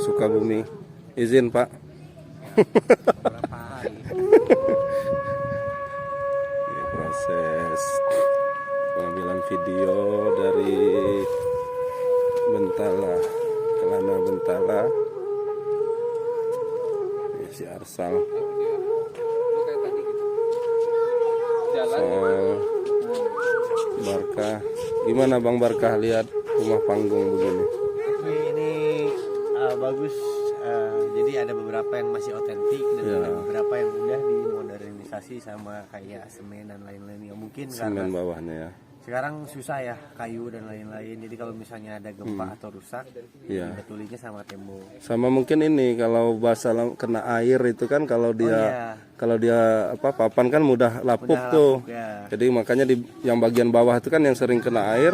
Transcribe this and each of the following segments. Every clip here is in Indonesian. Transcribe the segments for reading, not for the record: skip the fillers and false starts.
Sukabumi. Izin Pak. Berapa hari? Ini proses pengambilan video dari Bentala, Kelana Bentala. Ini si Arsal. Soal Barka. Gimana Bang Barkah lihat rumah panggung begini? Ini bagus. Jadi ada beberapa yang masih otentik dan ada beberapa yang udah dimodernisasi sama kayak semen dan lain-lain. Ya mungkin Semen karena bawahnya ya. sekarang susah ya, kayu dan lain-lain. Jadi kalau misalnya ada gempa atau rusak, betulinya sama tembok. Sama mungkin ini kalau basah kena air itu kan kalau dia papan kan mudah lapuk tuh. Ya. Jadi makanya yang bagian bawah itu kan yang sering kena air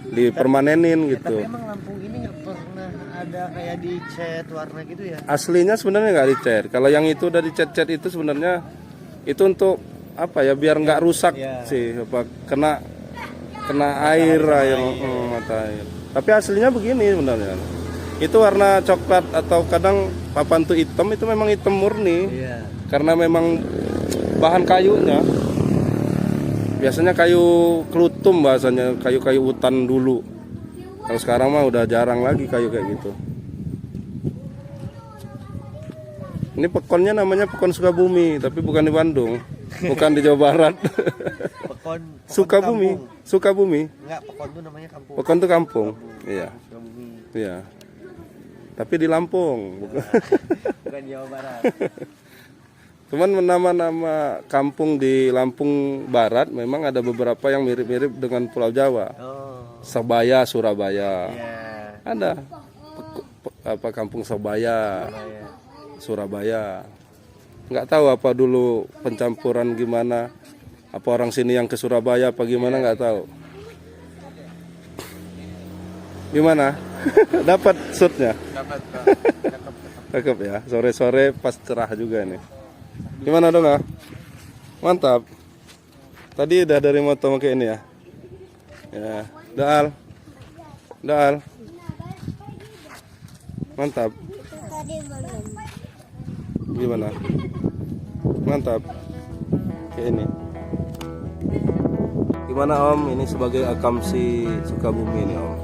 dipermanenin gitu. Tapi emang Lampung ini nggak pernah ada kayak dicat warna gitu ya? Aslinya sebenarnya nggak dicat. Kalau yang itu udah dicat-cat itu sebenarnya itu untuk apa ya, biar nggak rusak sih, apa kena air mata air. Tapi aslinya begini sebenarnya. Itu warna coklat atau kadang papan tuh hitam, itu memang hitam murni. Karena memang bahan kayunya biasanya kayu kelutum, bahasanya kayu-kayu hutan dulu. Kalau sekarang mah udah jarang lagi kayu kayak gitu. Ini pekonnya namanya Pekon Sukabumi, tapi bukan di Bandung, bukan di Jawa Barat. Pekon Sukabumi, Sukabumi. Enggak, Pekon itu namanya kampung. Pekon itu kampung. Iya. Sukabumi. Iya. Tapi di Lampung. Bukan Jawa Barat. Cuman nama-nama kampung di Lampung Barat memang ada beberapa yang mirip-mirip dengan Pulau Jawa. Sebaya, Surabaya. Ada kampung Sebaya, Surabaya. Nggak tahu apa dulu pencampuran gimana. Apa orang sini yang ke Surabaya apa gimana, nggak tahu. Gimana? Dapat shootnya? Dapat. Cakep ya. Sore-sore pas cerah juga nih. Gimana dong ah? Mantap. Tadi udah dari moto kayak ini ya. Ya, Dal. Mantap. Gimana? Mantap. Kayak ini. Gimana Om? Ini sebagai Akamsi Sukabumi ini Om.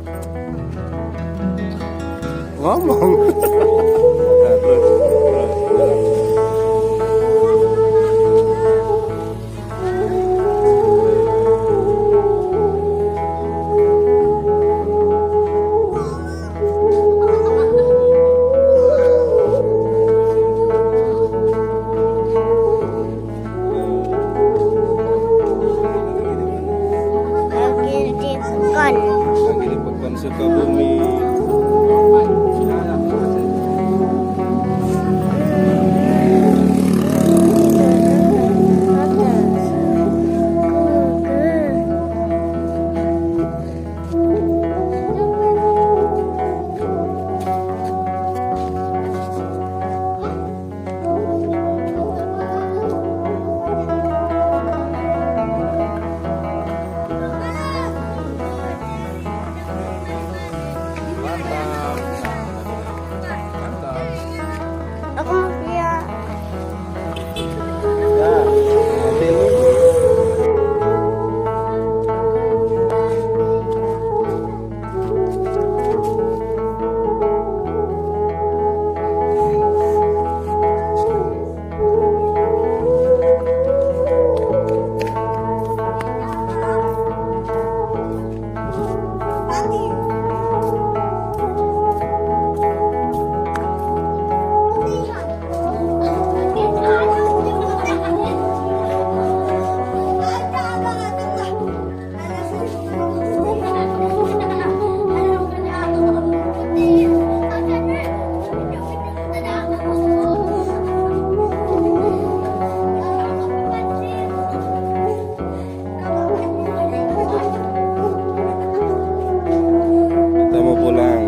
Ngomong. Nah, terus. Lagi di Pekon Sukabumi. Aku mau lihat.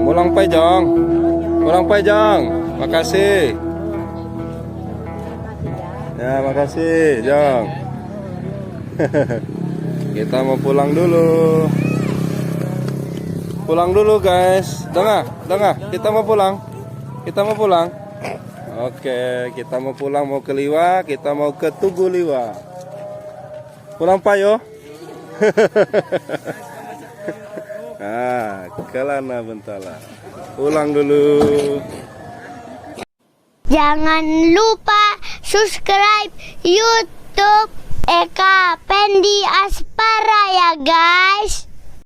Pulang Pai Jong. Pulang Pai Jong. Makasih. Ya, makasih Jong. Kita mau pulang dulu. Pulang dulu guys. Dengar, kita mau pulang. Kita mau pulang. Oke, kita mau pulang, mau ke Liwa, kita mau ke Tugu Liwa. Pulang Pak yo. Nah, kelana bentala. Pulang dulu. Jangan lupa subscribe YouTube Eka Pendi Aspara ya guys.